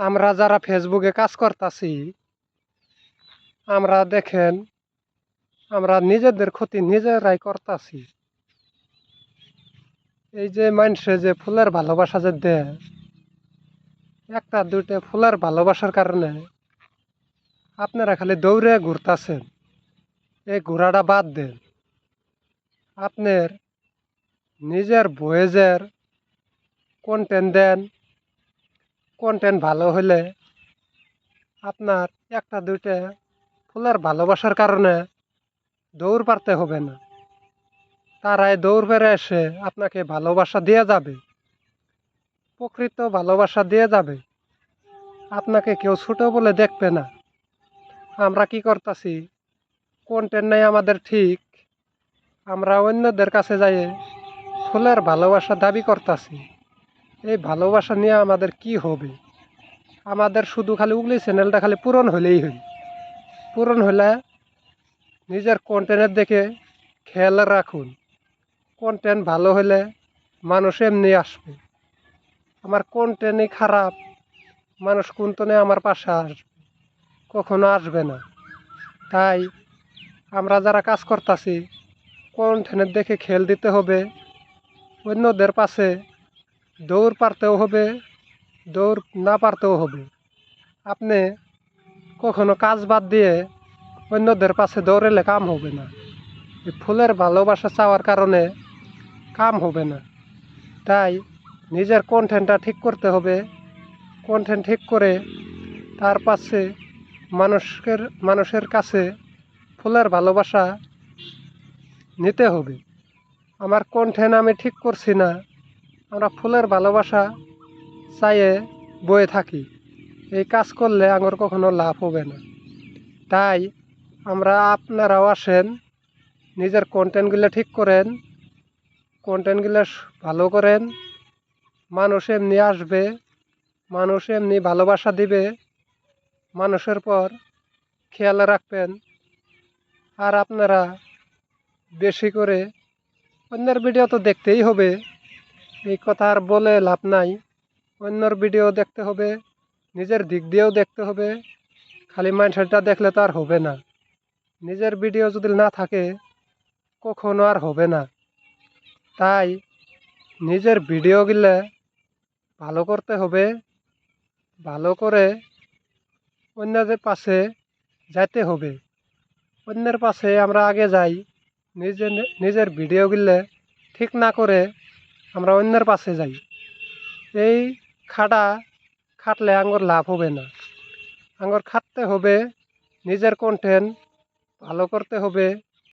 আমরা যারা ফেসবুকে কাজ করতাছি, আমরা দেখেন আমরা নিজেদের ক্ষতি নিজেরাই করতাছি। এই যে মানুষে যে ফুলের ভালোবাসা যে দেয়, একটা দুইটা ফুলের ভালোবাসার কারণে আপনারা খালি দৌড়ে ঘুরতাছেন। এই ঘোরাটা বাদ দেন। আপনার নিজের ভয়েসের কন্টেন্ট দেন। কন্টেন্ট ভালো হলে আপনার একটা দুইটা ফুলের ভালোবাসার কারণে দৌড় পারতে হবে না। তারাই দৌড় পেরে এসে আপনাকে ভালোবাসা দিয়ে যাবে, প্রকৃত ভালোবাসা দিয়ে যাবে। আপনাকে কেউ ছোট বলে দেখবে না। আমরা কি করতাছি, কন্টেন্ট নেই আমাদের ঠিক, আমরা অন্যদের কাছে যাই ফুলের ভালোবাসা দাবি করতাছি। এই ভালোবাসা নিয়ে আমাদের কি হবে? আমাদের শুধু খালি উগলি চ্যানেলটা খালি পূরণ হলেই হই। পূরণ হলে নিজের কন্টেন্টের দিকে খেয়াল রাখুন। কন্টেন্ট ভালো হলে মানুষ এমনি আসবে। আমার কন্টেন্টই খারাপ, মানুষ কোনতনে আমার পাশে আসবে? কখনো আসবে না। তাই আমরা যারা কাজ করতাছি, কন্টেন্টের দেখে খেয়াল দিতে হবে। অন্যদের পাশে দৌড় পারতেও হবে, দৌড় না পারতেও হবে। আপনি কখনো কাজ বাদ দিয়ে অন্যদের পাশে দৌড়েলে কাম হবে না। এই ফুলের ভালোবাসা চাওয়ার কারণে কাম হবে না। তাই নিজের কন্টেন্টটা ঠিক করতে হবে। কন্টেন্ট ঠিক করে তার পাশে মানুষের কাছে ফুলের ভালোবাসা নিতে হবে। আমার কন্টেন্ট আমি ঠিক করছি না, আমরা ফুলের ভালোবাসা চাইয়ে বয়ে থাকি। এই কাজ করলে আমার কখনো লাভ হবে না। তাই আপনারাও আসেন, নিজের কন্টেন্টগুলো ঠিক করেন, কন্টেন্টগুলো ভালো করেন। মানুষ এমনি আসবে, মানুষ এমনি ভালোবাসা দিবে। মানুষের পর খেয়াল রাখবেন। আর আপনারা বেশি করে অন্যের ভিডিও তো দেখতেই হবে, এই কথা আর বলে লাভ নাই। অন্যর ভিডিও দেখতে হবে, নিজের দিক দিয়েও দেখতে হবে। খালি মানুষেরটা দেখলে তো আর হবে না। নিজের ভিডিও যদি না থাকে কখনো আর হবে না। তাই নিজের ভিডিওগুলো ভালো করতে হবে। ভালো করে অন্যদের পাশে যাইতে হবে। অন্যের পাশে আমরা আগে যাই, নিজের ভিডিওগুলো ঠিক না করে আমরা অন্যের পাশে যাই। এই খাটলে আঙ্গুর লাভ হবে না। আঙ্গুর খাটতে হবে, নিজের কন্টেন্ট ভালো করতে হবে।